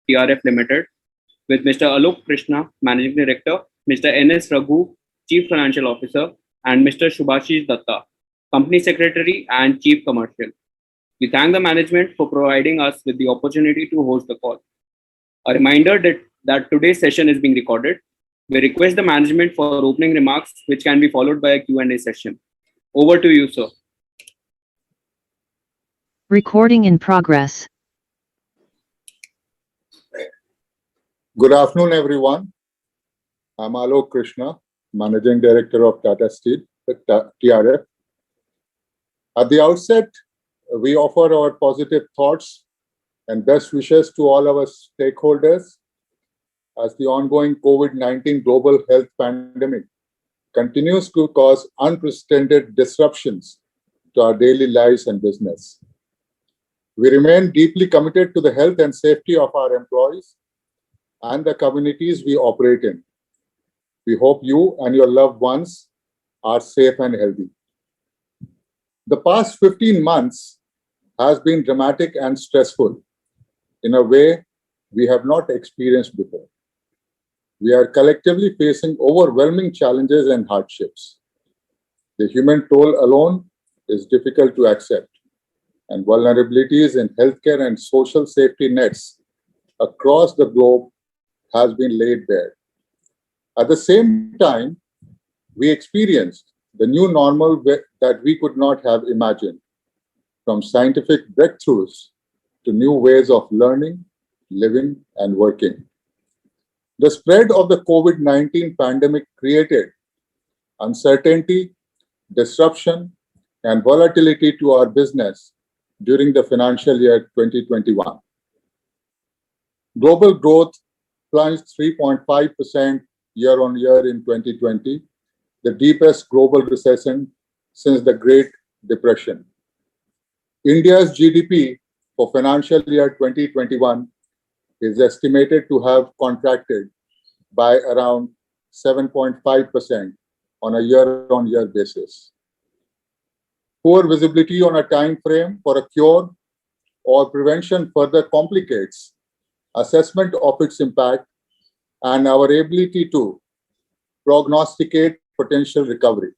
TRF Limited with Mr. Alok Krishna, Managing Director, Mr. N.S. Raghu, Chief Financial Officer, and Mr. Subhashish Datta, Company Secretary and Chief Commercial. We thank the management for providing us with the opportunity to host the call. A reminder that today's session is being recorded. We request the management for opening remarks, which can be followed by a Q&A session. Over to you, sir. Recording in progress. Good afternoon, everyone. I'm Alok Krishna, Managing Director of Tata Steel, TRF. At the outset, we offer our positive thoughts and best wishes to all our stakeholders as the ongoing COVID-19 global health pandemic continues to cause unprecedented disruptions to our daily lives and business. We remain deeply committed to the health and safety of our employees and the communities we operate in. We hope you and your loved ones are safe and healthy. The past 15 months has been dramatic and stressful in a way we have not experienced before. We are collectively facing overwhelming challenges and hardships. The human toll alone is difficult to accept, and vulnerabilities in healthcare and social safety nets across the globe has been laid bare. At the same time, we experienced the new normal that we could not have imagined, from scientific breakthroughs to new ways of learning, living, and working. The spread of the COVID-19 pandemic created uncertainty, disruption, and volatility to our business during the financial year 2021. Global growth plunged 3.5% year-on-year in 2020, the deepest global recession since the Great Depression. India's GDP for financial year 2021 is estimated to have contracted by around 7.5% on a year-on-year basis. Poor visibility on a time frame for a cure or prevention further complicates assessment of its impact and our ability to prognosticate potential recovery.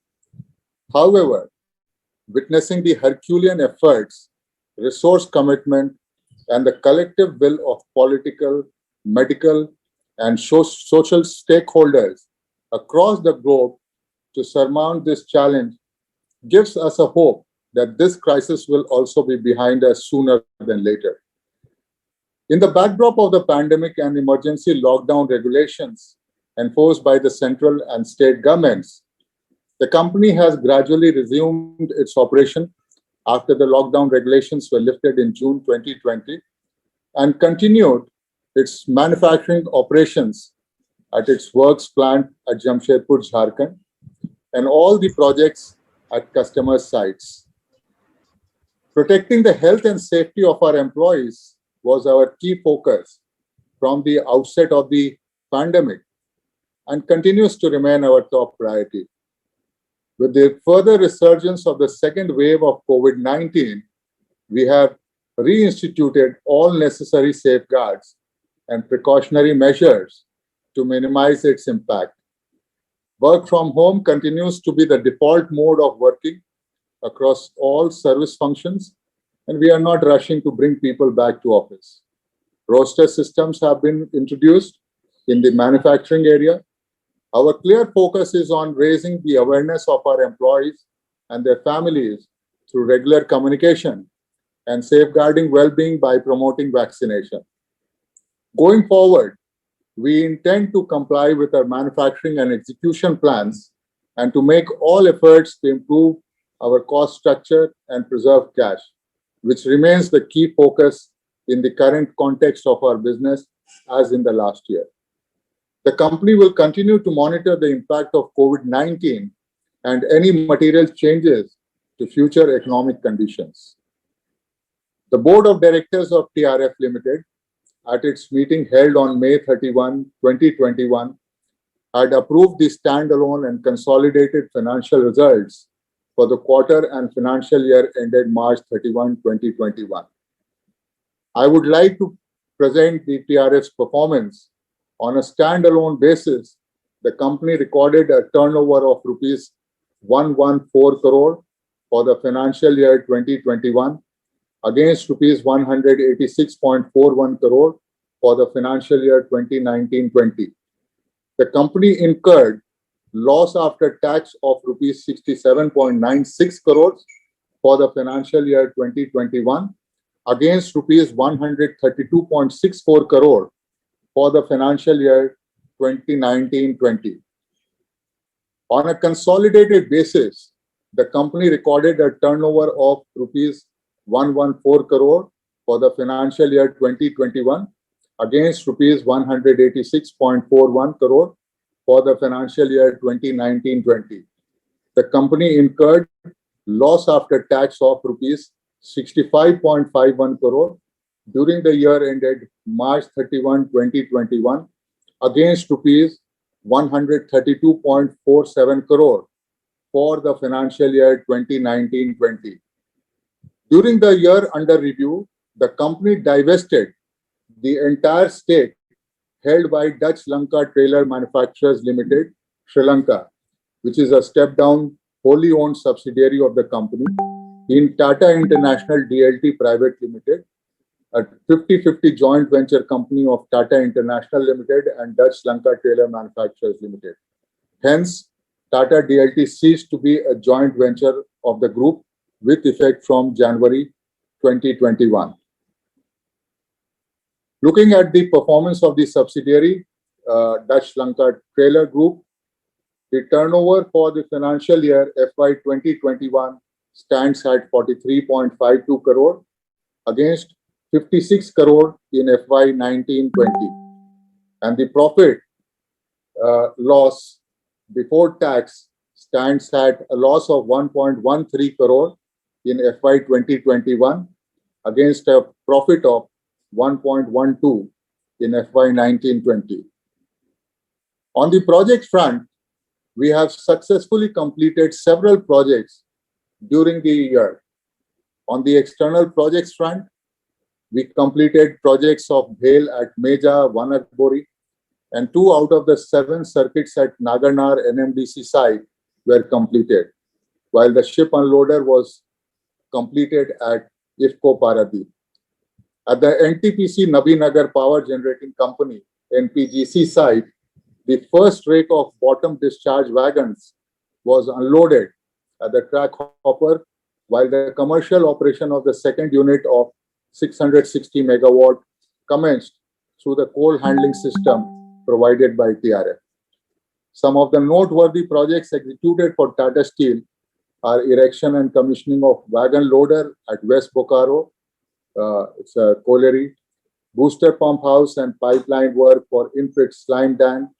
However, witnessing the Herculean efforts, resource commitment, and the collective will of political, medical, and social stakeholders across the globe to surmount this challenge gives us a hope that this crisis will also be behind us sooner than later. In the backdrop of the pandemic and emergency lockdown regulations enforced by the central and state governments, the company has gradually resumed its operation after the lockdown regulations were lifted in June 2020 and continued its manufacturing operations at its works plant at Jamshedpur, Jharkhand, and all the projects at customer sites. Protecting the health and safety of our employees was our key focus from the outset of the pandemic and continues to remain our top priority. With the further resurgence of the second wave of COVID-19, we have reinstituted all necessary safeguards and precautionary measures to minimize its impact. Work from home continues to be the default mode of working across all service functions, and we are not rushing to bring people back to office. Roster systems have been introduced in the manufacturing area. Our clear focus is on raising the awareness of our employees and their families through regular communication and safeguarding well-being by promoting vaccination. Going forward, we intend to comply with our manufacturing and execution plans and to make all efforts to improve our cost structure and preserve cash, which remains the key focus in the current context of our business as in the last year. The company will continue to monitor the impact of COVID-19 and any material changes to future economic conditions. The Board of Directors of TRF Limited, at its meeting held on May 31, 2021, had approved the standalone and consolidated financial results for the quarter and financial year ended March 31, 2021. I would like to present the TRF's performance. On a standalone basis, the company recorded a turnover of rupees 114 crore for the financial year 2021 against rupees 186.41 crore for the financial year 2019-20. The company incurred loss after tax of rupees 67.96 crores for the financial year 2021 against rupees 132.64 crore for the financial year 2019-20. On a consolidated basis, the company recorded a turnover of rupees 114 crore for the financial year 2021 against rupees 186.41 crore for the financial year 2019-20. The company incurred loss after tax of rupees 65.51 crore during the year ended March 31, 2021 against rupees 132.47 crore for the financial year 2019-20. During the year under review, the company divested the entire stake held by Dutch Lanka Trailer Manufacturers Limited, Sri Lanka, which is a step-down, wholly owned subsidiary of the company, in Tata International DLT Private Limited, a 50-50 joint venture company of Tata International Limited and Dutch Lanka Trailer Manufacturers Limited. Hence, Tata DLT ceased to be a joint venture of the group with effect from January 2021. Looking at the performance of the subsidiary, Dutch Lanka Trailer Group, the turnover for the financial year FY 2021 stands at 43.52 crore against 56 crore in FY 19-20. And the profit loss before tax stands at a loss of 1.13 crore in FY 2021 against a profit of 1.12 in FY 19-20. On the project front, we have successfully completed several projects during the year. On the external projects front, we completed projects of Bhel at Meja, Wanakbori, and 2 out of the 7 circuits at Nagarnar NMDC site were completed, while the ship unloader was completed at IFCO Paradip. At the NTPC Nabinagar Power Generating Company, NPGC site, the first rake of bottom discharge wagons was unloaded at the track hopper, while the commercial operation of the second unit of 660 megawatt commenced through the coal handling system provided by TRF. Some of the noteworthy projects executed for Tata Steel are erection and commissioning of wagon loader at West Bokaro, it's a colliery, booster pump house and pipeline work for infit slime dam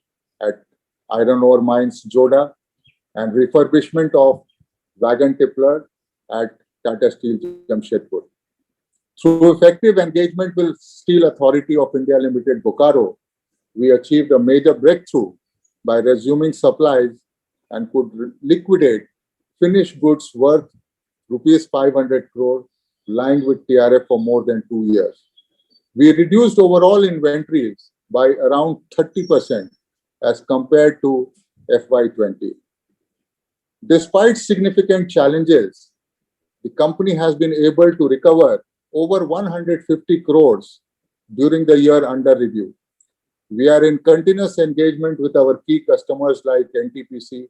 at iron ore mines Joda, and refurbishment of wagon tippler at Tata Steel Jamshedpur. Through effective engagement with Steel Authority of India Limited, Bokaro, we achieved a major breakthrough by resuming supplies and could liquidate finished goods worth rupees 500 crore lying with TRF for more than 2 years. We reduced overall inventories by around 30% as compared to FY20. Despite significant challenges, the company has been able to recover over 150 crores during the year under review. We are in continuous engagement with our key customers like NTPC,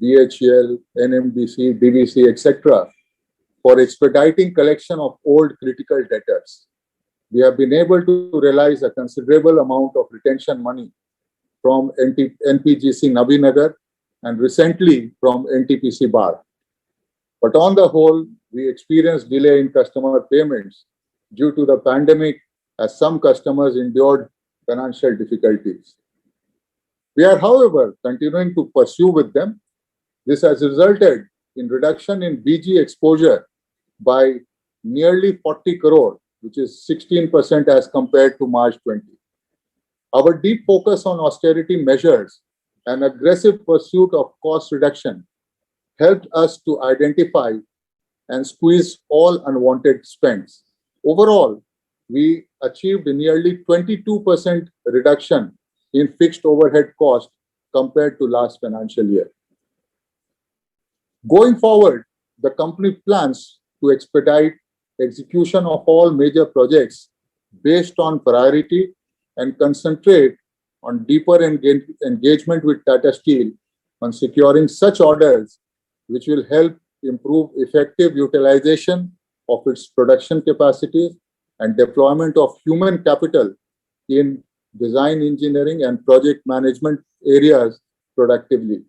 BHEL, NMDC, DVC, etc. for expediting collection of old critical debtors. We have been able to realize a considerable amount of retention money from NPGC Nabinagar and recently from NTPC Bar. But on the whole, we experienced delay in customer payments due to the pandemic as some customers endured financial difficulties. We are, however, continuing to pursue with them. This has resulted in reduction in BG exposure by nearly 40 crore, which is 16% as compared to March 20. Our deep focus on austerity measures and aggressive pursuit of cost reduction helped us to identify and squeeze all unwanted spends. Overall, we achieved a nearly 22% reduction in fixed overhead cost compared to last financial year. Going forward, the company plans to expedite execution of all major projects based on priority and concentrate on deeper engagement with Tata Steel on securing such orders which will help improve effective utilization of its production capacities and deployment of human capital in design engineering and project management areas productively.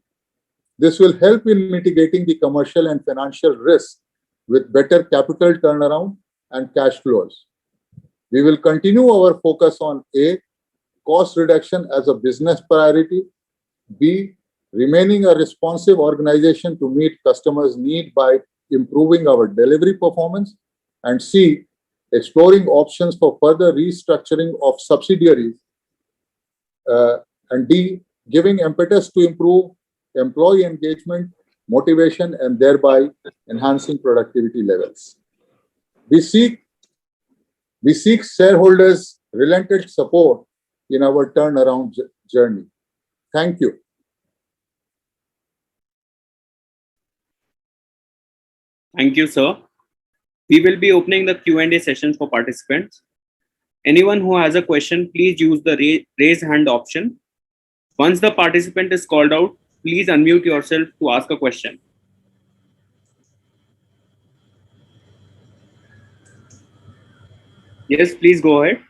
This will help in mitigating the commercial and financial risk with better capital turnaround and cash flows. We will continue our focus on A, cost reduction as a business priority, B, remaining a responsive organization to meet customers' need by improving our delivery performance, and C, exploring options for further restructuring of subsidiaries, and D, giving impetus to improve employee engagement, motivation, and thereby enhancing productivity levels. We seek shareholders' relentless support in our turnaround journey. Thank you. Thank you, sir. We will be opening the Q&A session for participants. Anyone who has a question, please use the raise hand option. Once the participant is called out, please unmute yourself to ask a question. Yes, please go ahead.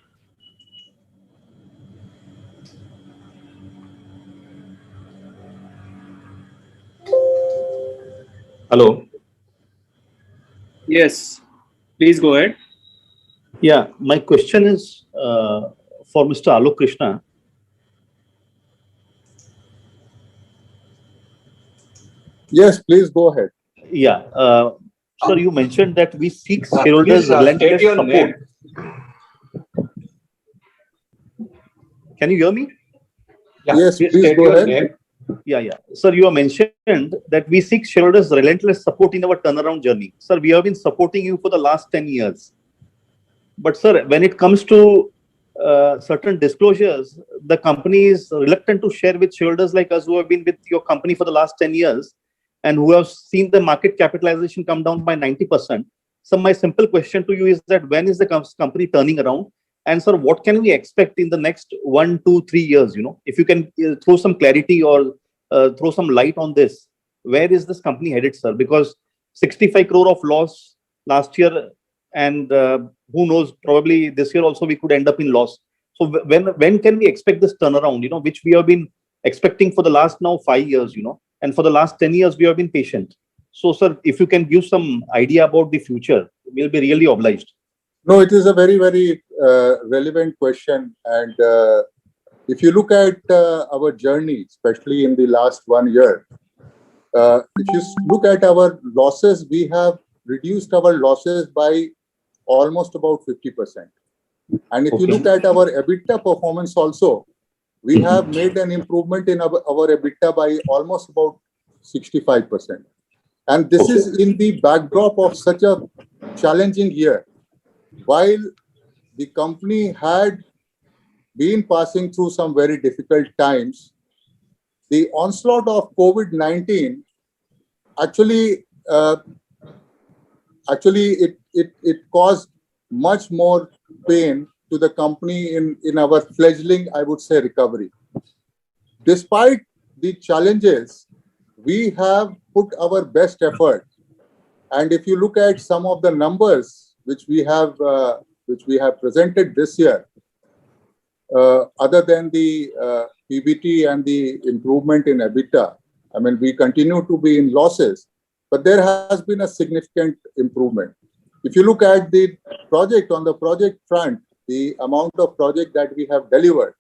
Hello. Yes, please go ahead. Yeah, my question is for Mr. Alok Krishna. Yes, please go ahead. Yeah, sir, you mentioned that we seek shareholders' relentless support. Can you hear me? Yeah, yes, please go ahead. Yeah. Sir, you have mentioned that we seek shareholders' relentless support in our turnaround journey. Sir, we have been supporting you for the last 10 years. But sir, when it comes to certain disclosures, the company is reluctant to share with shareholders like us who have been with your company for the last 10 years and who have seen the market capitalization come down by 90%. So my simple question to you is that when is the company turning around? And sir, what can we expect in the next 1, 2, 3 years? You know, if you can throw some clarity or throw some light on this, where is this company headed, sir? Because 65 crore of loss last year, and who knows, probably this year also we could end up in loss. So when can we expect this turnaround? You know, which we have been expecting for the last now 5 years. You know, and for the last 10 years we have been patient. So, sir, if you can give some idea about the future, we'll be really obliged. No, it is a very, very relevant question. And if you look at our journey, especially in the last 1 year, if you look at our losses, we have reduced our losses by almost about 50%. And if you look at our EBITDA performance also, we have made an improvement in our EBITDA by almost about 65%. And this is in the backdrop of such a challenging year. While the company had been passing through some very difficult times, the onslaught of COVID-19 actually it caused much more pain to the company in our fledgling, I would say, recovery. Despite the challenges, we have put our best effort. And if you look at some of the numbers which we have presented this year, other than the PBT and the improvement in EBITDA, I mean, we continue to be in losses, but there has been a significant improvement. If you look at the project, on the project front, the amount of project that we have delivered,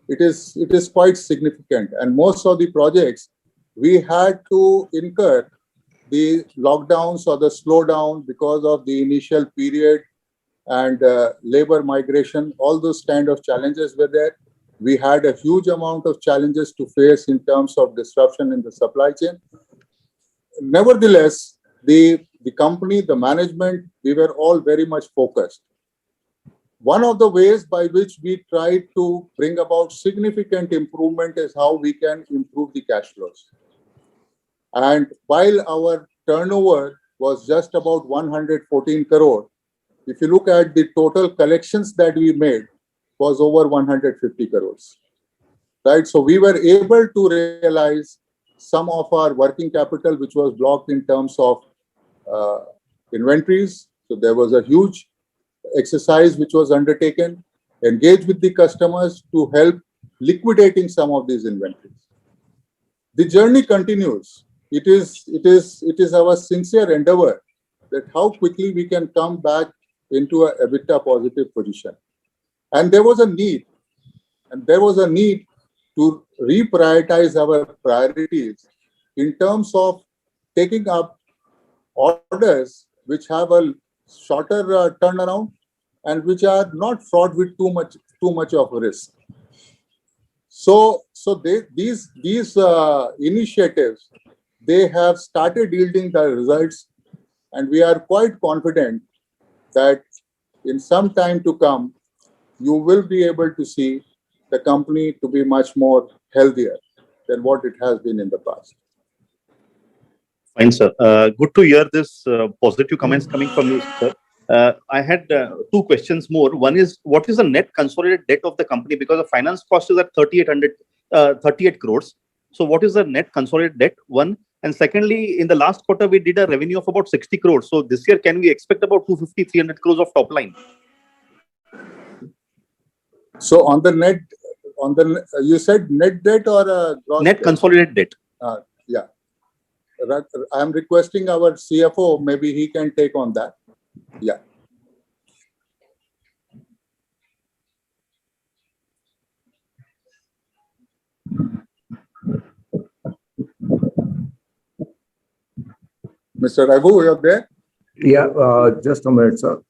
it is quite significant. And most of the projects, we had to incur the lockdowns or the slowdown because of the initial period and labor migration. All those kind of challenges were there. We had a huge amount of challenges to face in terms of disruption in the supply chain. Nevertheless, the company, the management, we were all very much focused. One of the ways by which we try to bring about significant improvement is how we can improve the cash flows. And while our turnover was just about 114 crore, if you look at the total collections that we made was over 150 crores, right? So we were able to realize some of our working capital, which was blocked in terms of inventories. So there was a huge exercise which was undertaken, engaged with the customers to help liquidating some of these inventories. The journey continues. It is our sincere endeavor that how quickly we can come back into a EBITDA positive position. And there was a need to reprioritize our priorities in terms of taking up orders which have a shorter turnaround and which are not fraught with too much of risk. So these initiatives, they have started yielding the results, and we are quite confident that in some time to come, you will be able to see the company to be much more healthier than what it has been in the past. Fine, sir. Good to hear this positive comments coming from you, sir. I had two questions more. One is, what is the net consolidated debt of the company? Because the finance cost is at 38 crores. So what is the net consolidated debt? One. And secondly, in the last quarter, we did a revenue of about 60 crores. So this year, can we expect about 250, 300 crores of top line? So on the you said net debt or gross net debt? Consolidated debt. Yeah. I am requesting our CFO, maybe he can take on that. Yeah. Mr. Raghu, you're there? Yeah, just a minute, sir.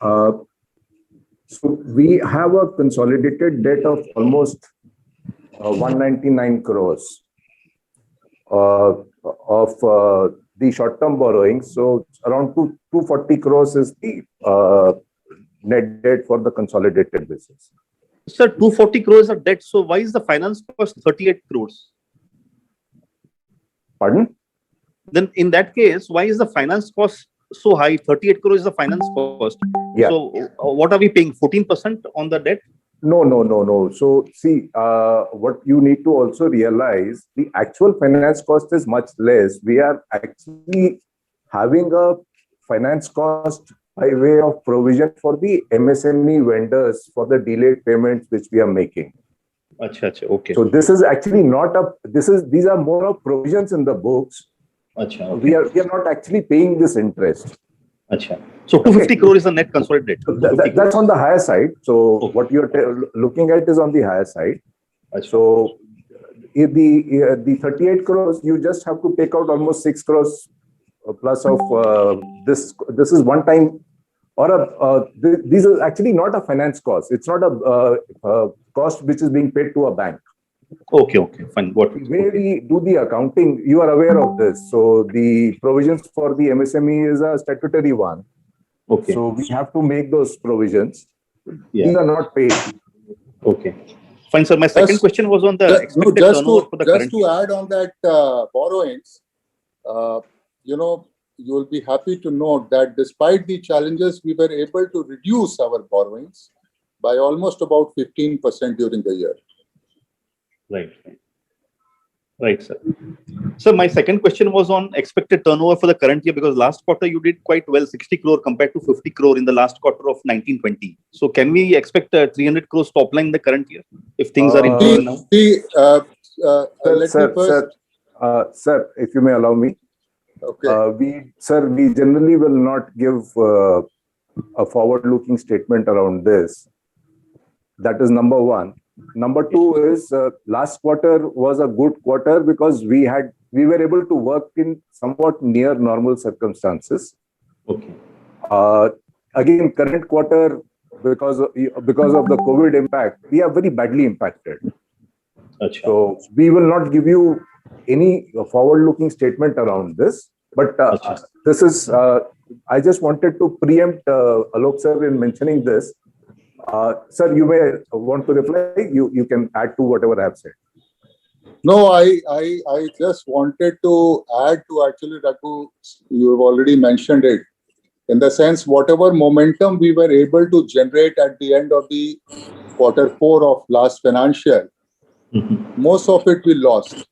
So we have a consolidated debt of almost 199 crores of the short-term borrowing. So around 240 crores is the net debt for the consolidated basis. Sir, 240 crores of debt. So why is the finance cost 38 crores? Pardon? Then in that case, why is the finance cost so high? 38 crores is the finance cost. Yeah. So what are we paying? 14% on the debt? No. So see, what you need to also realize, the actual finance cost is much less. We are actually having a finance cost by way of provision for the MSME vendors for the delayed payments which we are making. Achha, okay. So this is actually not these are more of provisions in the books. Achha, okay. We are not actually paying this interest. Achha. So 250 crore is the net consolidated debt. That's on the higher side. So okay. What you're looking at is on the higher side. Achha. So the 38 crores, you just have to take out almost 6 crores plus of this. This is one time, or this is actually not a finance cost. It's not a cost which is being paid to a bank. Okay, fine. What way we do the accounting, you are aware of this. So the provisions for the MSME is a statutory one. Okay. So we have to make those provisions. Yeah. These are not paid. Okay. Fine, sir. My second question was on the expected turnover for the current year. Just to add on that borrowings, you will be happy to note that despite the challenges, we were able to reduce our borrowings by almost about 15% during the year. Right, sir. So my second question was on expected turnover for the current year, because last quarter you did quite well, 60 crore compared to 50 crore in the last quarter of 1920. So can we expect 300 crores top line in the current year if things are improving now? Sir, if you may allow me. Okay. We generally will not give a forward-looking statement around this. That is number one. Number two is last quarter was a good quarter because we were able to work in somewhat near normal circumstances. Okay. Again, current quarter, because of the COVID impact, we are very badly impacted. Achha. So we will not give you any forward-looking statement around this. But this is, I just wanted to preempt Alok sir in mentioning this. Sir, you may want to reply. You can add to whatever I have said. No, I just wanted to add to actually, Raghu, you have already mentioned it. In the sense, whatever momentum we were able to generate at the end of the Q4 of last financial, most of it we lost.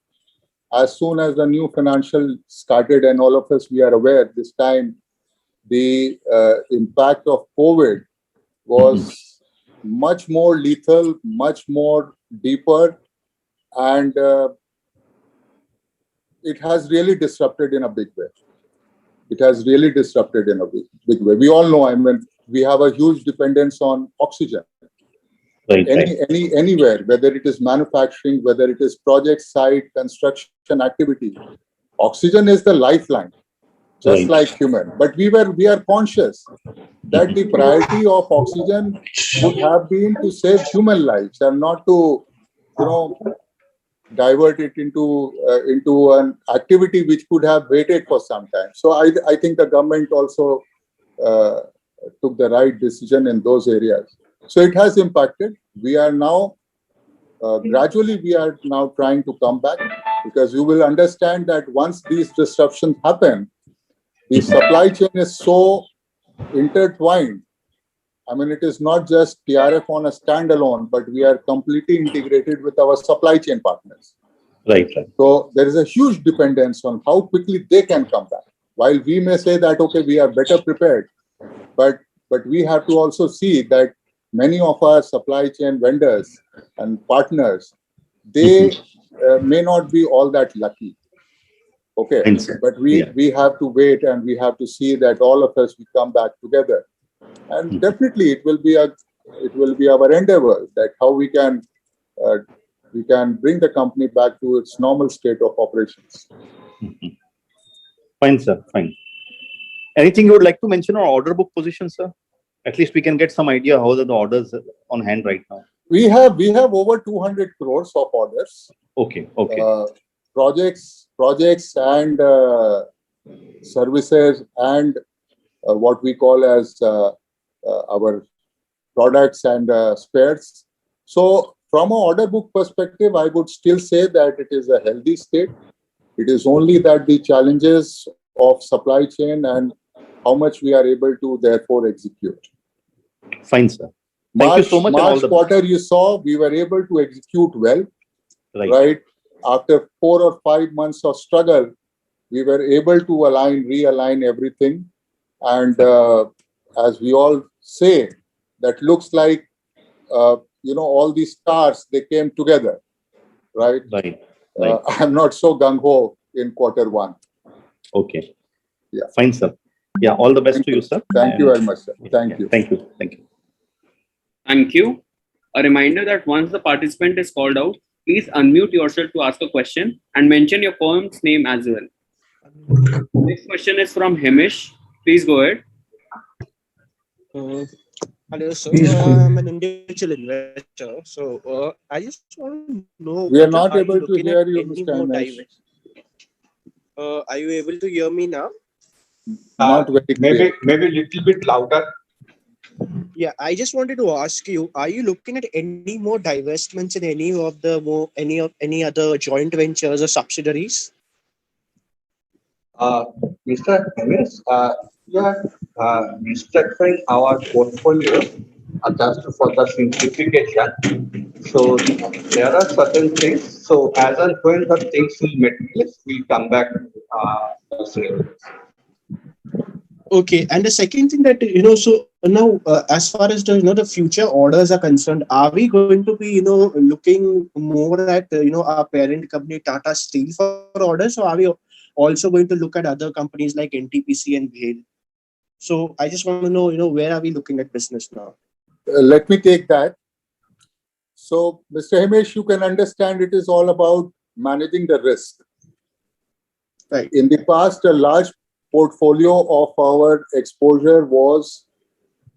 As soon as the new financial started, and all of us, we are aware this time, the impact of COVID was much more lethal, much more deeper, and it has really disrupted in a big way. It has really disrupted in a big way. We all know, I mean, we have a huge dependence on oxygen. Right. Anywhere, whether it is manufacturing, whether it is project site, construction activity, oxygen is the lifeline, just Right. like human. But we are conscious that the priority of oxygen would have been to save human lives and not to, divert it into an activity which could have waited for some time. So I think the government also took the right decision in those areas. So it has impacted. We are now gradually trying to come back, because you will understand that once these disruptions happen, the supply chain is so intertwined. I mean, it is not just TRF on a standalone, but we are completely integrated with our supply chain partners. Right. So there is a huge dependence on how quickly they can come back. While we may say that, okay, we are better prepared, but we have to also see that many of our supply chain vendors and partners, they may not be all that lucky. Okay, but we have to wait, and we have to see that all of us, we come back together. And definitely it will be our endeavor that how we can bring the company back to its normal state of operations. Fine, sir. Fine. Anything you would like to mention on order book position, sir? At least we can get some idea how are the orders on hand right now. We have over 200 crores of orders. Okay. Projects and services, and what we call as our products and spares. So from an order book perspective, I would still say that it is a healthy state. It is only that the challenges of supply chain and how much we are able to therefore execute. Fine, sir. Thank you so much. March quarter, you saw we were able to execute well. Right. After 4 or 5 months of struggle, we were able to realign everything. And as we all say, that looks like, all these stars, they came together. Right. I'm not so gung-ho in Q1. Okay. Yeah. Fine, sir. Yeah. All the best to you, sir. Thank you very much, sir. Thank you. Thank you. Thank you. A reminder that once the participant is called out, please unmute yourself to ask a question and mention your firm's name as well. Next question is from Hemish. Please go ahead. Hello, sir. I'm an individual investor. So I just want to know. We are not able to hear you, Mr. Hemish. Are you able to hear me now? Not very clear. Maybe a little bit louder. Yeah, I just wanted to ask you: are you looking at any more divestments in any other joint ventures or subsidiaries? Mr. Hemish, we are restructuring our portfolio just for the simplification. So there are certain things. So as and when the things will materialize, we'll come back. Okay, and the second thing that so now as far as the future orders are concerned, are we going to be looking more at our parent company Tata Steel for orders, or are we also going to look at other companies like NTPC and BHEL? So I just want to know where are we looking at business now? Let me take that. So Mr. Hemish, you can understand it is all about managing the risk. Right. In the past, a large portfolio of our exposure was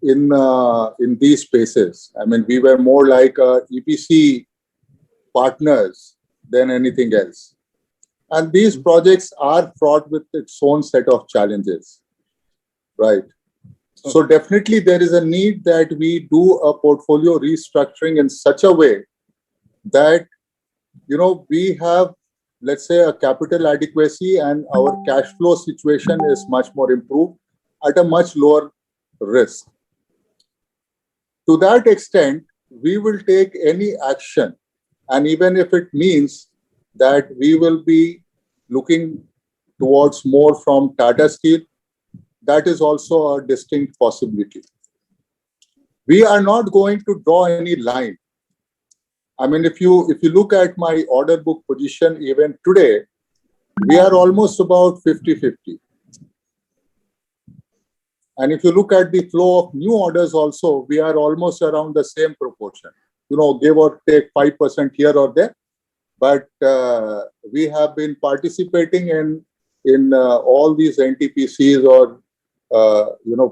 in these spaces. I mean, we were more like EPC partners than anything else. And these projects are fraught with its own set of challenges, right? So definitely there is a need that we do a portfolio restructuring in such a way that, we have, let's say, a capital adequacy and our cash flow situation is much more improved at a much lower risk. To that extent, we will take any action, and even if it means that we will be looking towards more from Tata Steel, that is also a distinct possibility. We are not going to draw any line. I mean, if you look at my order book position even today, we are almost about 50-50. And if you look at the flow of new orders also, we are almost around the same proportion, give or take 5% here or there. But we have been participating in all these NTPCs or,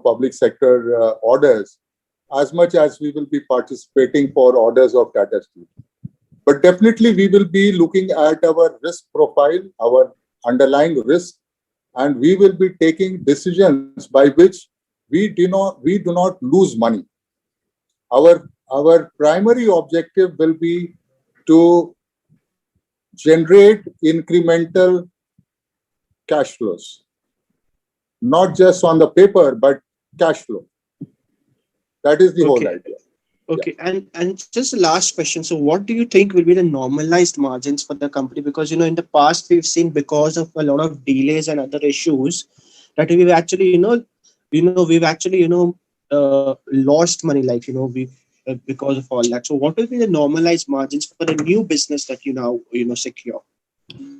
public sector orders as much as we will be participating for orders of Tata Steel. But definitely we will be looking at our risk profile, our underlying risk, and we will be taking decisions by which we do not lose money. Our primary objective will be to generate incremental cash flows, not just on the paper, but cash flow. That is the whole idea. Okay, and just the last question. So what do you think will be the normalized margins for the company? Because, in the past, we've seen because of a lot of delays and other issues that we've actually, lost money, we've because of all that. So what will be the normalized margins for the new business that you now, secure?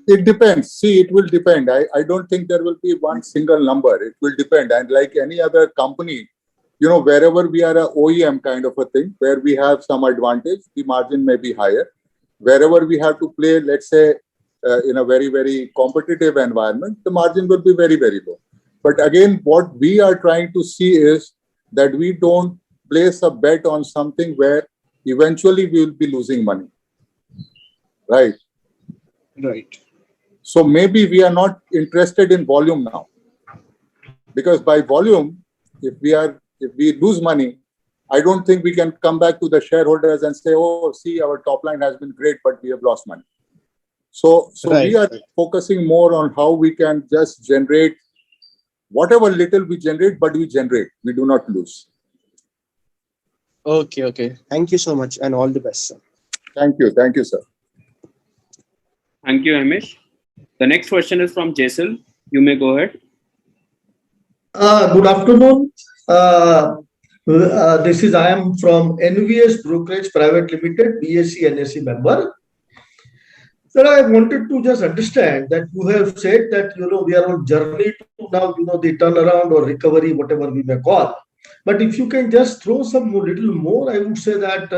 It depends. See, it will depend. I don't think there will be one single number. It will depend. And like any other company, wherever we are a OEM kind of a thing, where we have some advantage, the margin may be higher. Wherever we have to play, let's say, in a very, very competitive environment, the margin will be very, very low. But again, what we are trying to see is that we don't place a bet on something where eventually we will be losing money. Right? Right. So maybe we are not interested in volume now. Because by volume, if we lose money, I don't think we can come back to the shareholders and say, oh, see, our top line has been great, but we have lost money. So we are focusing more on how we can just generate whatever little we generate, but we generate. We do not lose. Okay. Thank you so much and all the best, sir. Thank you, sir. Thank you, Amish. The next question is from Jaisal. You may go ahead. Good afternoon. I am from NVS Brokerage Private Limited, BSc NSE member. Sir, I wanted to just understand that you have said that we are on journey to now the turnaround or recovery, whatever we may call. But if you can just throw some little more, I would say that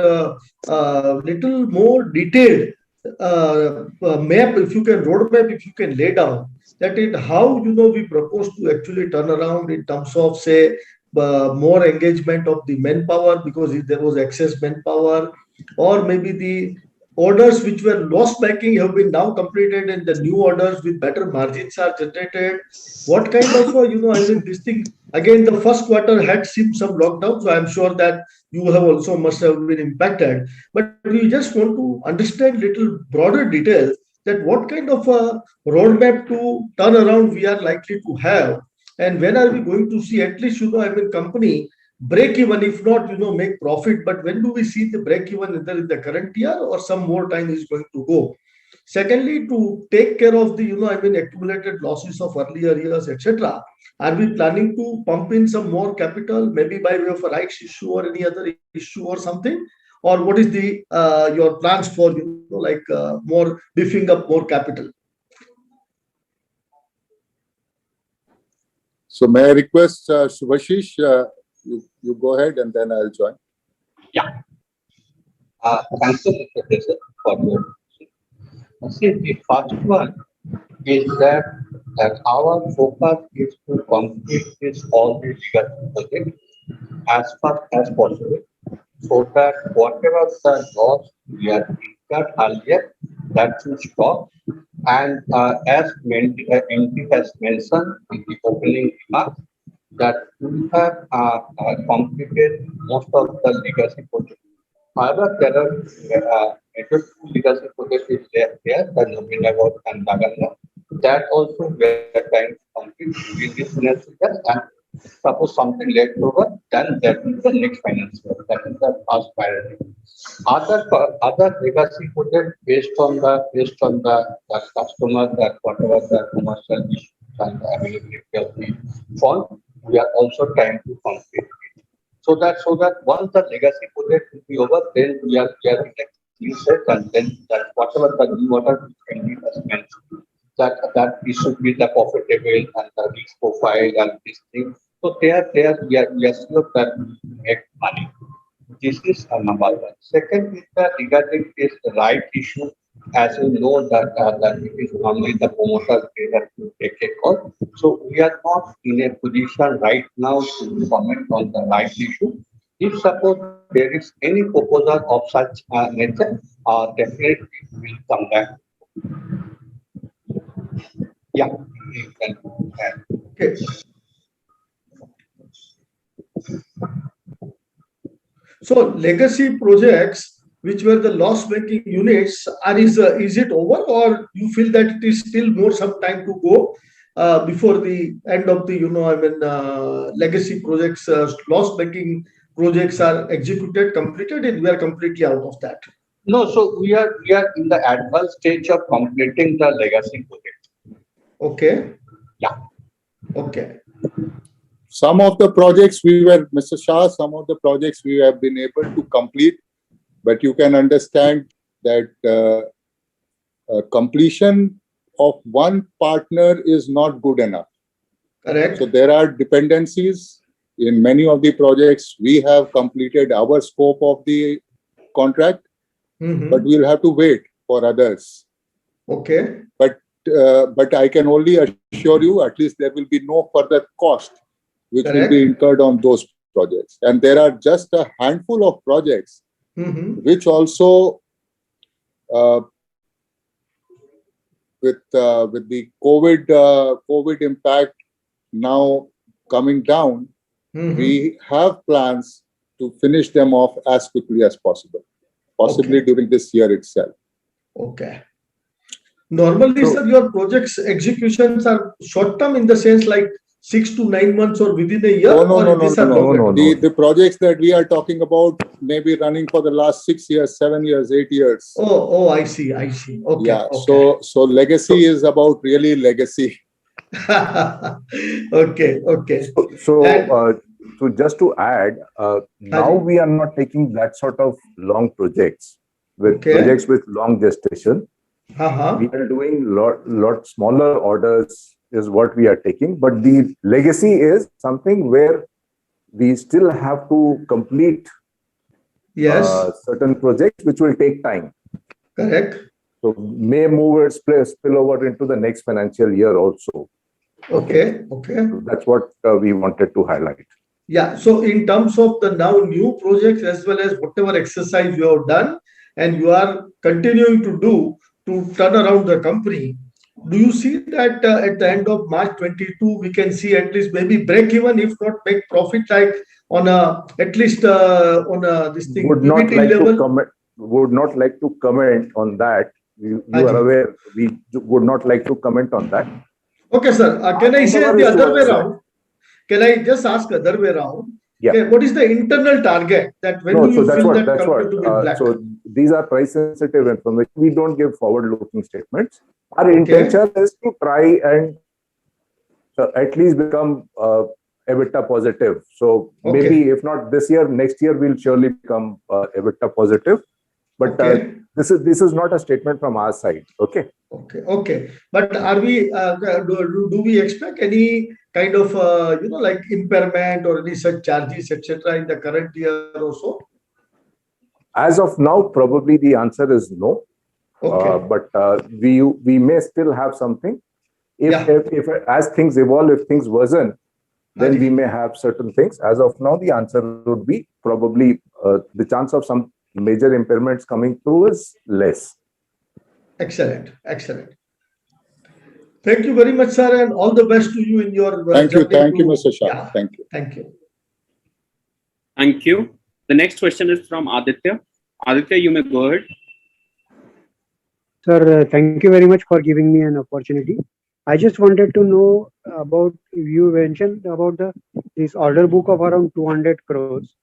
little more detailed map, if you can roadmap, if you can lay down that it how we propose to actually turn around in terms of say more engagement of the manpower because if there was excess manpower, or maybe the orders which were loss-making have been now completed and the new orders with better margins are generated. What kind of this thing again, the first quarter had seen some lockdown, so I'm sure that you have also must have been impacted, but we just want to understand little broader details that what kind of a roadmap to turn around we are likely to have, and when are we going to see at least company break even, if not make profit, but when do we see the break even, either in the current year or some more time is going to go? Secondly, to take care of the accumulated losses of earlier years, etc., are we planning to pump in some more capital, maybe by way of a rights issue or any other issue or something? Or what is the your plans for more beefing up more capital? So may I request Subhashish, you go ahead and then I'll join. Yeah. Thank you, Mr. President, for your question. See, the first one is that our focus is to complete all the legal projects as fast as possible, so that whatever the loss we had incurred earlier, that should stop. And as MD has mentioned in the opening remarks, that we have completed most of the legacy projects. However, there are major two legacy projects is there, the Nobinagot and Naganda. That also we are trying to complete within this financial year. And suppose something left over, then that is the next financial year. That is the first priority. Other legacy projects based on the customer, that whatever the commercial issues and the availability of the fund, we are also trying to complete it. So that once the legacy project will be over, then we are in a clean set, and then that whatever the new order can be investment, that it should be the profitable and the risk profile and this thing. So there we are sure that we make money. This is number one. Second is that regarding this right issue, as you know that it is normally the promoter they have to take a call. So we are not in a position right now to comment on the right issue. If suppose there is any proposal of such nature, definitely we will come back. Yeah, you can add. Okay. So legacy projects, which were the loss-making units, is it over, or you feel that it is still more some time to go before the end of the legacy projects, loss-making projects are executed, completed, and we are completely out of that. No, so we are in the advanced stage of completing the legacy project. Okay. Yeah. Okay. Some of the projects Mr. Shah, some of the projects we have been able to complete, but you can understand that completion of one partner is not good enough. Correct. So there are dependencies in many of the projects. We have completed our scope of the contract, but we'll have to wait for others. Okay. But I can only assure you, at least there will be no further cost which will be incurred on those projects. And there are just a handful of projects which also, with the COVID impact now coming down, we have plans to finish them off as quickly as possible, possibly during this year itself. Okay. Normally, sir, your projects executions are short term in the sense like 6 to 9 months or within a year? No. The projects that we are talking about may be running for the last 6 years, 7 years, 8 years. Oh, I see. Okay. Yeah. Okay. So legacy is about really legacy. Okay. So just to add, now we are not taking that sort of long projects projects with long gestation. We are doing lot smaller orders is what we are taking, but the legacy is something where we still have to complete certain projects which will take time. Correct. So may move or spill over into the next financial year also. Okay. So that's what we wanted to highlight. Yeah. So in terms of the now new projects as well as whatever exercise you have done and you are continuing to do to turn around the company, do you see that at the end of March 22 we can see at least maybe break even, if not make profit, like on a at least on a this thing would not PBT like level? to comment. Would not like to comment on that. You are aware. We would not like to comment on that. Okay, sir. Can I say the other way around? Can I just ask other way around? Yeah. Okay, what is the internal target that when do you feel that company to be black? So these are price sensitive information. We don't give forward-looking statements. Our intention is to try and at least become EBITDA positive. So maybe if not this year, next year we'll surely become EBITDA positive. But this is not a statement from our side. Okay. But are we do we expect any kind of like impairment or any such charges, etc., in the current year also? As of now, probably the answer is no. But we may still have something. If as things evolve, if things worsen, then we may have certain things. As of now, the answer would be probably the chance of some major impairments coming through is less. Excellent. Thank you very much, sir, and all the best to you in your Thank you, journey Mr. Shah. Yeah, Thank you. thank you. Thank you. The next question is from Aditya. Aditya, you may go ahead. Sir, thank you very much for giving me an opportunity. I just wanted to know about, you mentioned about this order book of around 200 crores.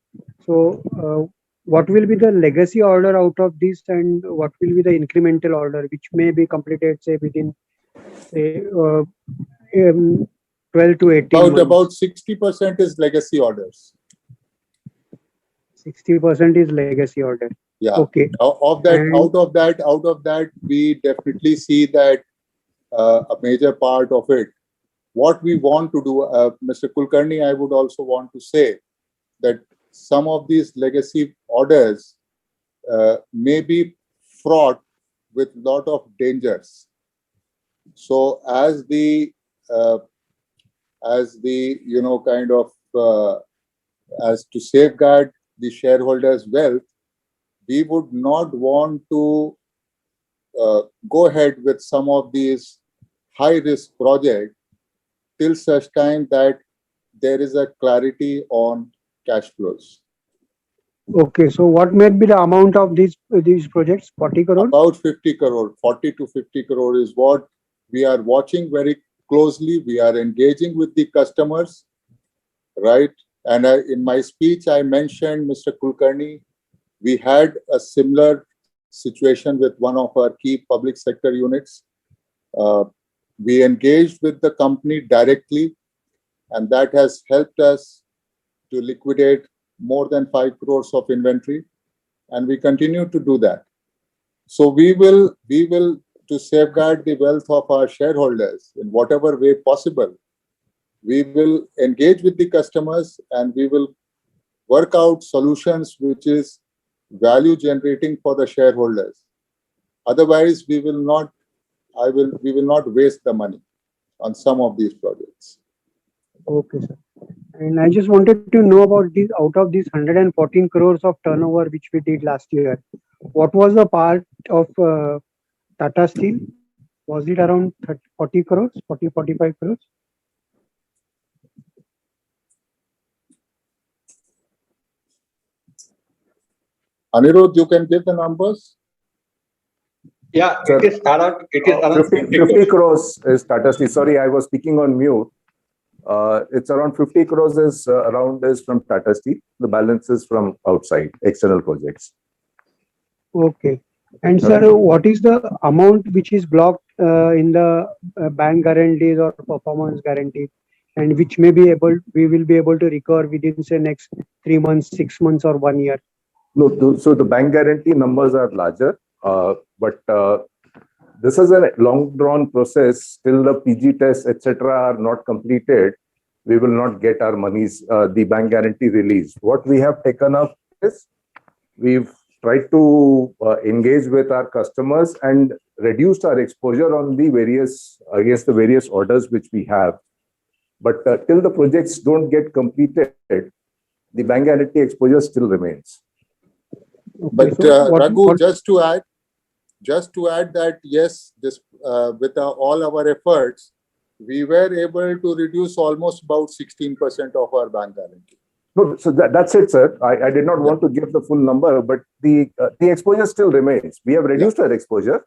So, what will be the legacy order out of this, and what will be the incremental order which may be completed, say, within, say, 12 to 18 months? About 60% is legacy orders. 60% is legacy order. Yeah. Okay. Out of that, we definitely see that a major part of it. What we want to do, Mr. Kulkarni, I would also want to say that some of these legacy orders may be fraught with lot of dangers. So as the as to safeguard the shareholders' wealth, we would not want to go ahead with some of these high-risk projects till such time that there is a clarity on cash flows. Okay, so what may be the amount of these projects? 40 crore? About 50 crore, 40 to 50 crore is what we are watching very closely. We are engaging with the customers, right? And in my speech, I mentioned, Mr. Kulkarni, we had a similar situation with one of our key public sector units. We engaged with the company directly, and that has helped us to liquidate more than 5 crores of inventory, and we continue to do that. So we will, to safeguard the wealth of our shareholders in whatever way possible, we will engage with the customers and we will work out solutions which is value generating for the shareholders. Otherwise, we will not waste the money on some of these projects. Okay, sir. And I just wanted to know about this, out of these 114 crores of turnover which we did last year, what was the part of Tata Steel? Was it around 40 crores, 45 crores? Anirudh, you can give the numbers? Yeah, Sir, it is around 50 crores is Tata Steel. Sorry, I was speaking on mute. It's around 50 crores is from Tata Steel. The balance is from outside, external projects. Okay. And sir, what is the amount which is blocked in the bank guarantees or performance guarantees, and which we will be able to recover within, say, next 3 months, 6 months, or 1 year? No, so the bank guarantee numbers are larger, but this is a long drawn process. Till the PG tests, etc., are not completed, we will not get our monies, the bank guarantee released. What we have taken up is we've tried to engage with our customers and reduced our exposure on the various orders which we have. But till the projects don't get completed, the bank guarantee exposure still remains. Okay, But so Raghu, just to add that yes, this with all our efforts, we were able to reduce almost about 16% of our bank guarantee. No, so that's it, sir. I did not want to give the full number, but the exposure still remains. We have reduced our exposure,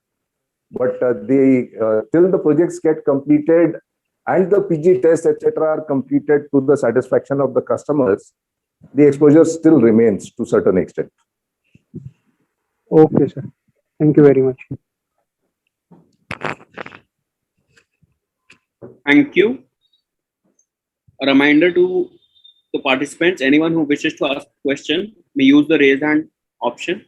but till the projects get completed and the PG tests, etc., are completed to the satisfaction of the customers, the exposure still remains to a certain extent. Okay, sir. Thank you very much. Thank you. A reminder to the participants, anyone who wishes to ask a question may use the raise hand option.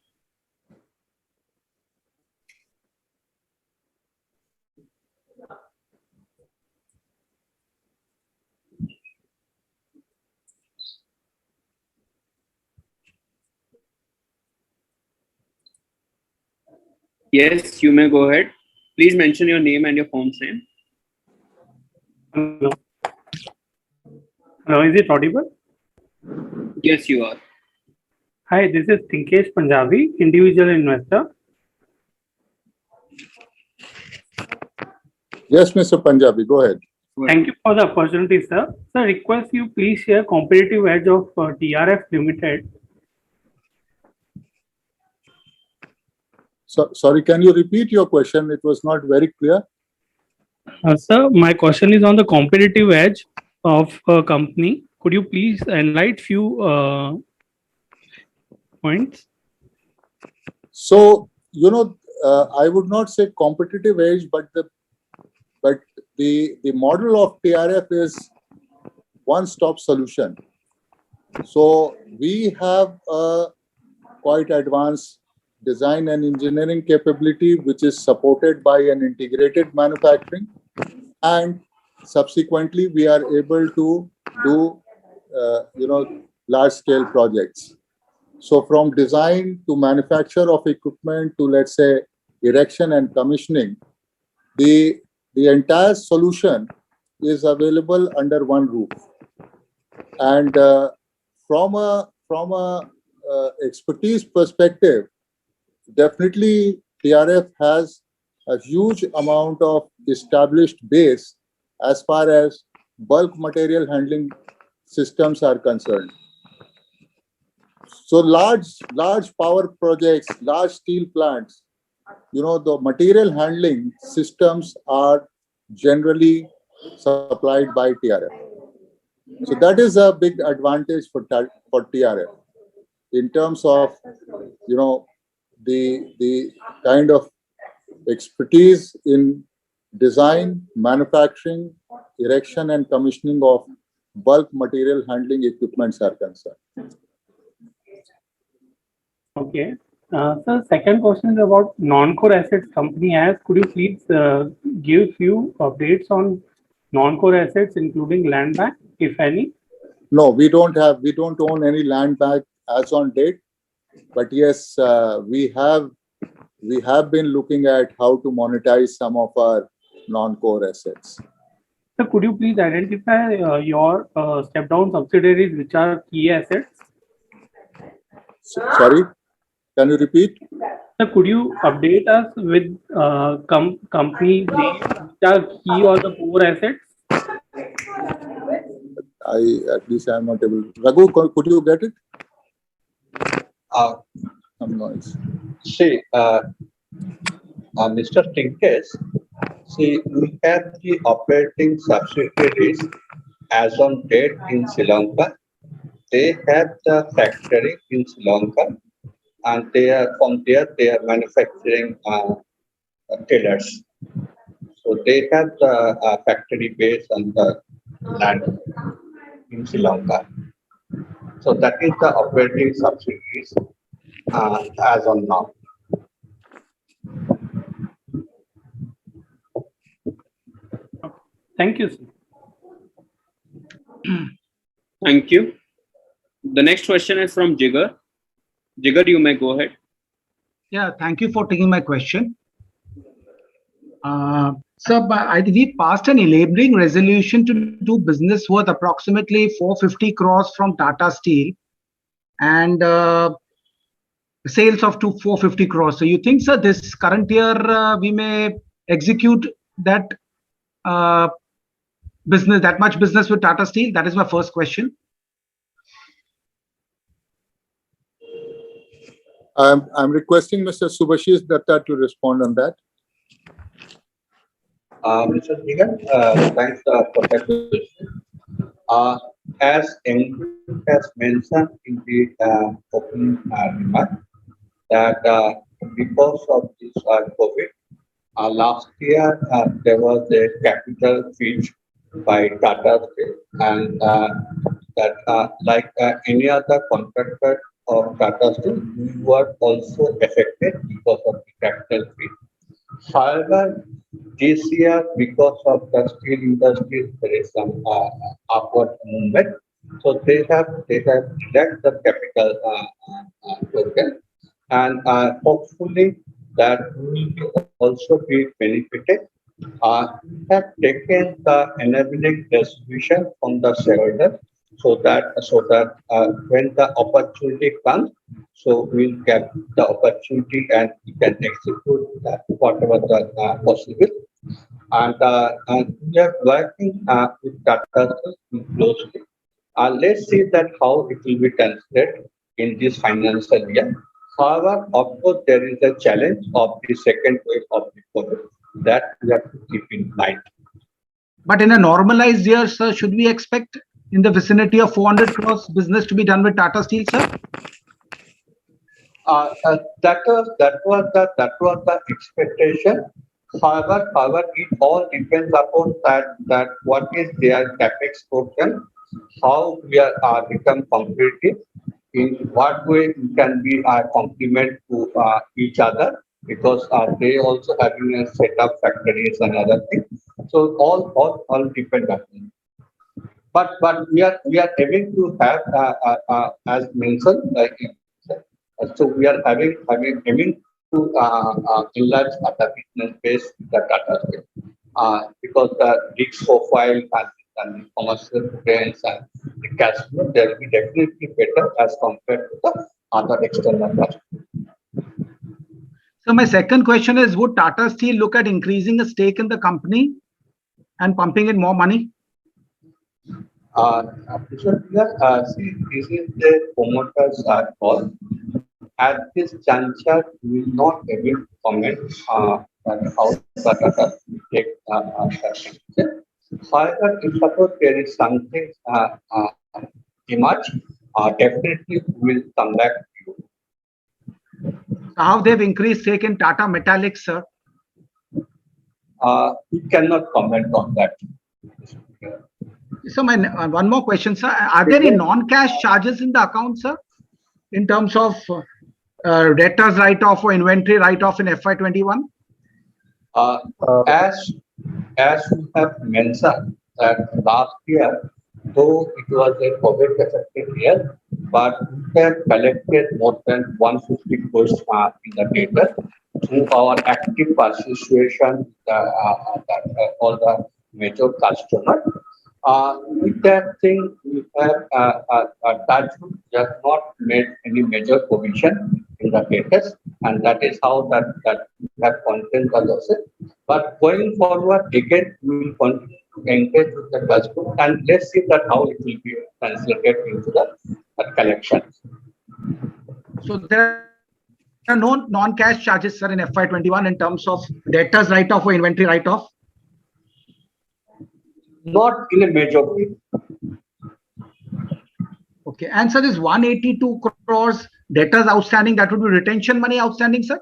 Yes, you may go ahead. Please mention your name and your firm's name. Hello. Hello, is it audible? Yes, you are. Hi, this is Tinkesh Punjabi, individual investor. Yes, Mr. Punjabi, go ahead. Thank you for the opportunity, sir. Sir, request you please share competitive edge of TRF Limited. So, sorry, can you repeat your question? It was not very clear. Sir, my question is on the competitive edge of a company. Could you please enlighten few points? So, I would not say competitive edge, but the model of TRF is one-stop solution. So we have a quite advanced design and engineering capability, which is supported by an integrated manufacturing, and subsequently we are able to do large-scale projects. So from design to manufacture of equipment to, let's say, erection and commissioning, the entire solution is available under one roof. And from a expertise perspective, definitely TRF has a huge amount of established base as far as bulk material handling systems are concerned. So large power projects, large steel plants, the material handling systems are generally supplied by TRF. So that is a big advantage for TRF in terms of, the kind of expertise in design, manufacturing, erection and commissioning of bulk material handling equipments are concerned. Okay. Sir, second question is about non-core assets company has. Could you please give few updates on non-core assets, including land bank, if any? No, we don't own any land bank as on date. But yes, we have been looking at how to monetize some of our non-core assets. So could you please identify your step-down subsidiaries which are key assets? Sorry, can you repeat? So could you update us with company names which are key or the core assets? At least I'm not able. Raghu, could you get it? Some noise. See, Mr. Tinkesh, see, we have the operating subsidiaries as on date in Sri Lanka. They have the factory in Sri Lanka, and from there they are manufacturing tailors. So they have the factory base and the land in Sri Lanka. So that is the operating subsidiaries as on now. Thank you, sir. Thank you. The next question is from Jigar. Jigar, you may go ahead. Yeah, thank you for taking my question. Sir, we passed an enabling resolution to do business worth approximately 450 crores from Tata Steel and sales of 450 crores. So you think, sir, this current year we may execute that business, that much business with Tata Steel? That is my first question. I'm requesting Mr. Subhashish Datta to respond on that. Mr. Jigar, thanks for that question. As Andrew has mentioned in the opening remark, that because of this COVID, last year there was a capital freeze by Tata Steel, and that like any other contractor of Tata Steel, we were also affected because of the capital freeze. However, this year, because of the steel industry, there is some upward movement. So they have led the capital program, and hopefully that will also be benefited. Have taken the enabling resolution from the shareholder, so that when the opportunity comes, so we'll get the opportunity and we can execute that whatever the possible. and we are working with Tata closely. Let's see that how it will be translated in this financial year. However, of course, there is a challenge of the second wave of the COVID that we have to keep in mind. But in a normalized year, sir, should we expect in the vicinity of 400 crores business to be done with Tata Steel, sir? That was the expectation. However, it all depends upon that what is their capex portion, how we are become competitive, in what way we can be a complement to each other, because they also having a set of factories and other things. So all depend on it. But we are aiming to have as mentioned, like so we are aiming to enlarge the business base that Tata Steel, because the risk profile and the commercial trends and the cash flow, they will be definitely better as compared to the other external customers. So my second question is, would Tata Steel look at increasing a stake in the company and pumping in more money? See, this is the promoters call. At this juncture, we will not able to comment how Tata take action. However, if suppose there is something emerge, definitely we will come back to you. How they've increased stake in Tata Metallics, sir? We cannot comment on that. So my one more question, sir. Are there any non-cash charges in the account, sir, in terms of debtors write-off or inventory write-off in FY21? As you have mentioned that last year, though it was a COVID affected year, but we have collected more than 150 crores in the data through our active participation all the major customers. With that thing, we have not made any major provision in the cases, and that is how that we have contained the losses. But going forward, again, we will continue to engage with the customer, and let's see that how it will be translated into the collections. So there are no non-cash charges, sir, in FY21 in terms of debtors write-off or inventory write-off? Not in a major way. Okay. And sir, this 182 crores debtors outstanding, that would be retention money outstanding, sir?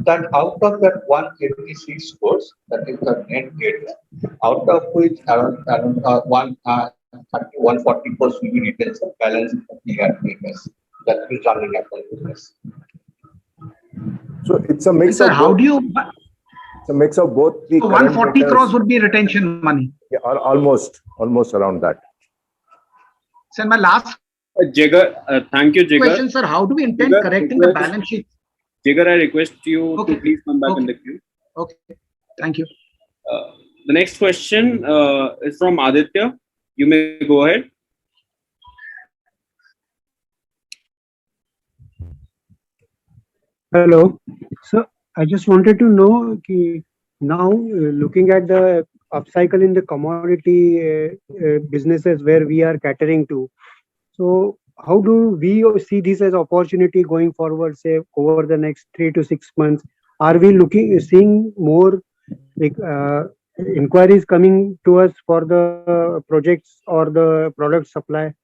That out of that 186 crores, that is the net debt, out of which around 140 crores will be retention, balance we have business. That is running account business. So it's a mix Sir, of how both. do you? It's a mix of both. The So current 140 debtors- crores would be retention money. Yeah, almost around that. Sir, my last Jigar, thank you, Jigar. question, sir. How do we intend Jigar, correcting the request- balance sheet? Jigar, I request you Okay. to please come back in Okay. the queue. Okay. Thank you. The next question is from Aditya. You may go ahead. Hello. So I just wanted to know now looking at the upcycle in the commodity businesses where we are catering to. So how do we see this as opportunity going forward, say over the next 3 to 6 months? Are we seeing more like inquiries coming to us for the projects or the product supply?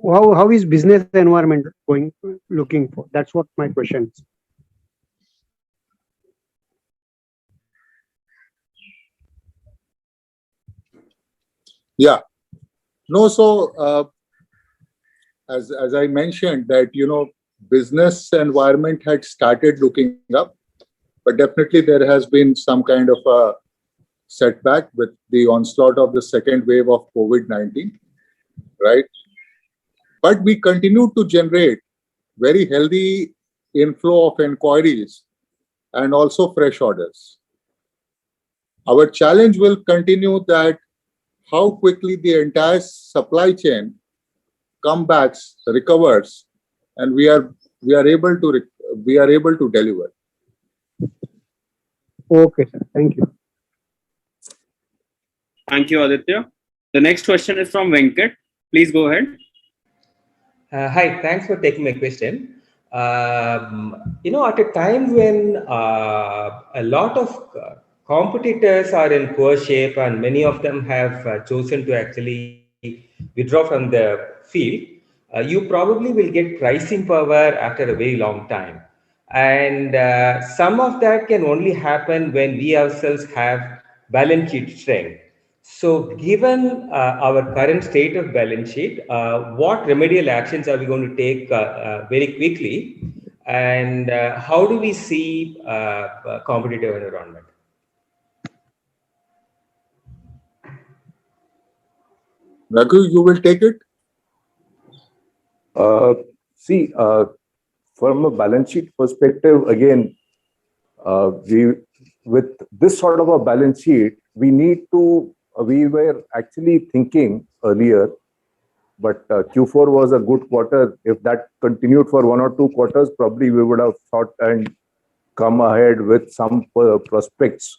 How is business environment looking for? That's what my question is. Yeah. No, so as I mentioned that, business environment had started looking up, but definitely there has been some kind of a setback with the onslaught of the second wave of COVID-19, right? But we continue to generate very healthy inflow of inquiries and also fresh orders. Our challenge will continue that how quickly the entire supply chain recovers, and we are able to deliver. Okay, sir. Thank you. Thank you, Aditya. The next question is from Venkat. Please go ahead. Hi, thanks for taking my question. At a time when a lot of competitors are in poor shape and many of them have chosen to actually withdraw from the field, you probably will get pricing power after a very long time. And some of that can only happen when we ourselves have balance sheet strength. So, given our current state of balance sheet, what remedial actions are we going to take very quickly, and how do we see competitive environment? Raghu, you will take it? See, from a balance sheet perspective, again, with this sort of a balance sheet, we were actually thinking earlier, but Q4 was a good quarter. If that continued for 1 or 2 quarters, probably we would have thought and come ahead with some prospects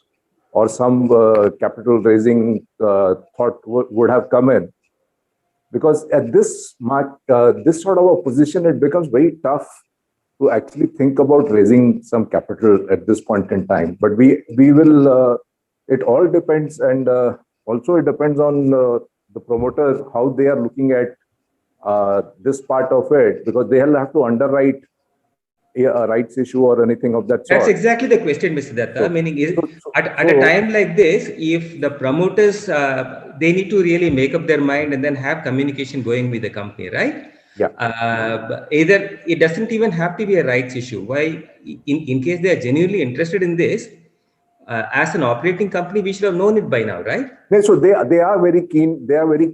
or some capital raising thought would have come in. Because at this sort of a position, it becomes very tough to actually think about raising some capital at this point in time. But we will, it all depends, and also it depends on the promoters, how they are looking at this part of it, because they'll have to underwrite a rights issue or anything of that sort. That's exactly the question, Mr. Datta. Meaning, at a time like this, if the promoters, they need to really make up their mind and then have communication going with the company, right? Yeah. Either it doesn't even have to be a rights issue. Why, in case they are genuinely interested in this, as an operating company, we should have known it by now, right? Yeah, so they are very keen. They are very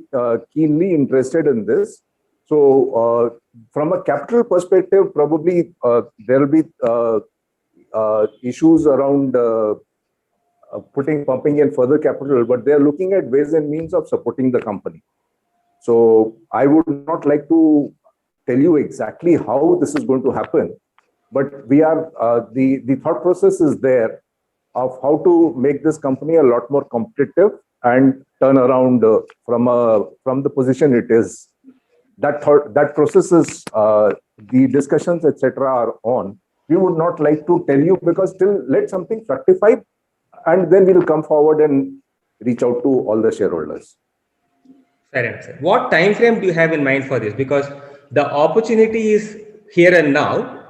keenly interested in this. So from a capital perspective, probably there will be issues around pumping in further capital, but they are looking at ways and means of supporting the company. So I would not like to tell you exactly how this is going to happen, but we are the thought process is there of how to make this company a lot more competitive and turn around from the position it is. That process is the discussions, etc., are on. We would not like to tell you because till let something fructify, and then we'll come forward and reach out to all the shareholders. Fair enough, sir. What time frame do you have in mind for this? Because the opportunity is here and now.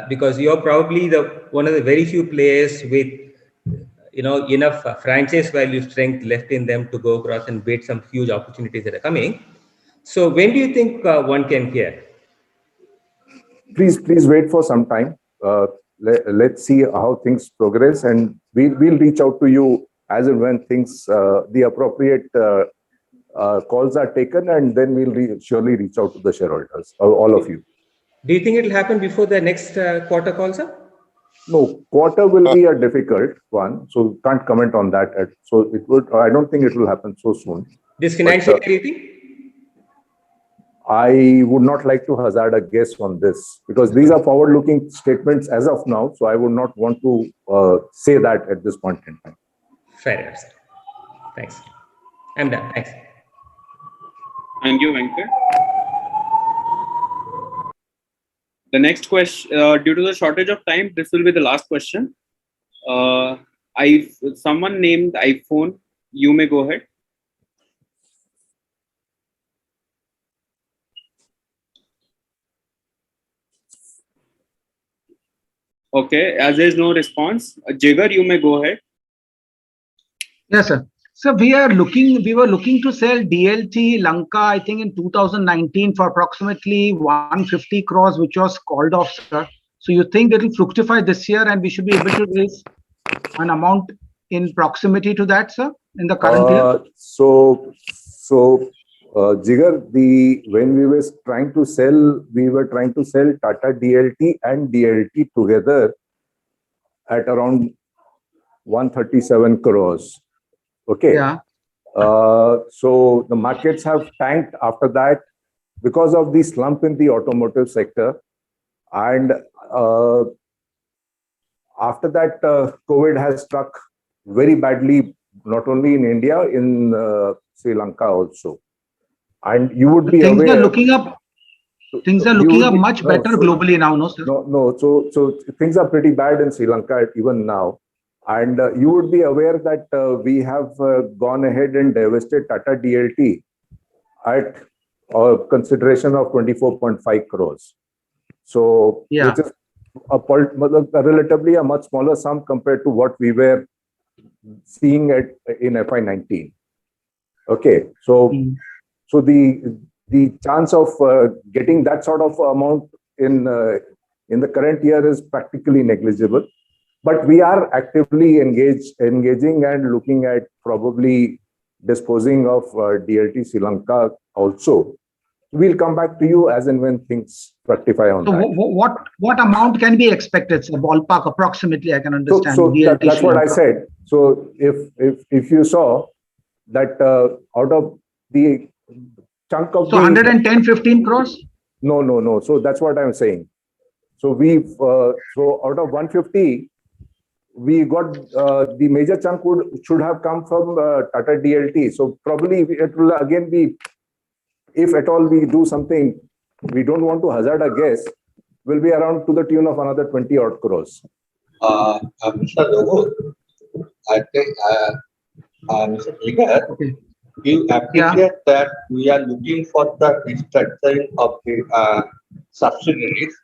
Because you're probably one of the very few players with enough franchise value strength left in them to go across and bid some huge opportunities that are coming. So when do you think one can hear? Please wait for some time. Let's see how things progress, and we'll reach out to you as and when things the appropriate calls are taken, and then we'll surely reach out to the shareholders, all of you. Do you think it will happen before the next quarter call, sir? No, quarter will be a difficult one, so can't comment on that. So it would. I don't think it will happen so soon. This financial year, you think? I would not like to hazard a guess on this because these are forward-looking statements as of now. So I would not want to say that at this point in time. Fair enough, sir. Thanks. I'm done. Thanks. Thank you, Venkat. The next question, due to the shortage of time, this will be the last question. Someone named iPhone, you may go ahead. Okay, as there is no response, Jigar, you may go ahead. Yes, sir. So we were looking to sell DLT Lanka, I think in 2019 for approximately 150 crores, which was called off, sir. So you think it will fructify this year and we should be able to raise an amount in proximity to that, sir, in the current year? So Jigar, when we were trying to sell Tata DLT and DLT together at around 137 crores. Okay. Yeah. So the markets have tanked after that because of the slump in the automotive sector, and after that, COVID has struck very badly, not only in India, in Sri Lanka also. And you would be Things aware. are looking up. Things are looking up much better globally now, no, sir? No. So things are pretty bad in Sri Lanka even now. And you would be aware that we have gone ahead and divested Tata DLT at a consideration of 24.5 crores. So, Yeah. which is relatively a much smaller sum compared to what we were seeing in FY19. Okay, so the chance of getting that sort of amount in the current year is practically negligible. But we are actively engaging and looking at probably disposing of DLT Sri Lanka also. We'll come back to you as and when things rectify on So that. what amount can be expected? So ballpark, approximately, I can understand. So DLT that's Sri what I Lanka. said. So if you saw that out of the chunk of So 110, 15 crores? No. So that's what I'm saying. So we've so out of 150, we got the major chunk should have come from Tata DLT. So probably it will again be, if at all we do something, we don't want to hazard a guess, will be around to the tune of another 20 odd crores. Mr. Raghu, I think, Mr. Trigger, you appreciate that we are looking for the restructuring of the subsidiaries.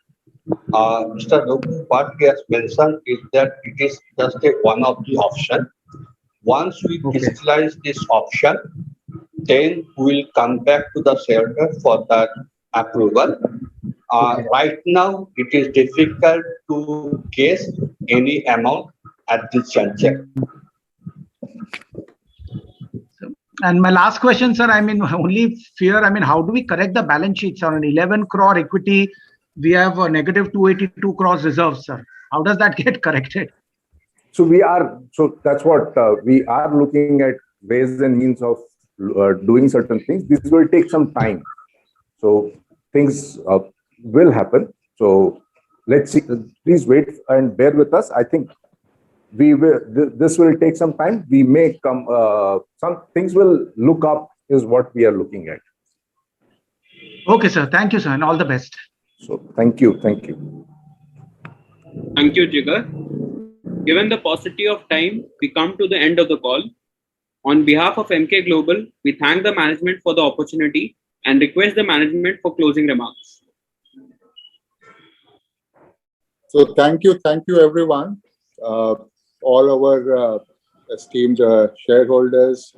Mr. Raghu, what he has mentioned is that it is just one of the options. Once we crystallize this option, then we will come back to the shareholder for that approval. Right now, it is difficult to guess any amount at this juncture. And my last question, sir, I mean, only fear, I mean, how do we correct the balance sheets on an 11 crore equity? We have a negative 282 crores reserves, sir. How does that get corrected? So that's what we are looking at, ways and means of doing certain things. This will take some time. So things will happen. So let's see. Please wait and bear with us. I think this will take some time. We may come, some things will look up is what we are looking at. Okay, sir. Thank you, sir, and all the best. So thank you. Thank you, Jigar. Given the paucity of time, we come to the end of the call. On behalf of Emkay Global, we thank the management for the opportunity and request the management for closing remarks. So thank you everyone, all our esteemed shareholders,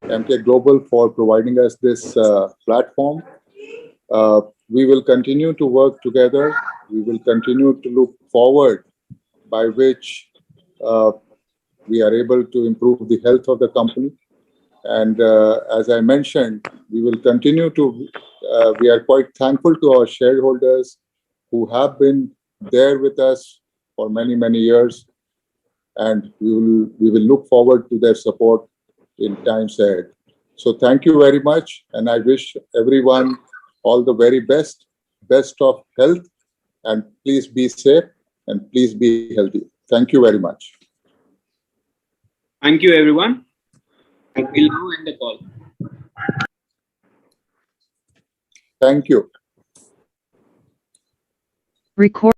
Emkay Global, for providing us this platform. We will continue to work together. We will continue to look forward, by which we are able to improve the health of the company. And as I mentioned, we will continue to, we are quite thankful to our shareholders who have been there with us for many, many years. And we will look forward to their support in times ahead. So thank you very much. And I wish everyone all the very best of health, and please be safe and please be healthy. Thank you very much. Thank you, everyone. And we'll now end the call. Thank you. Record.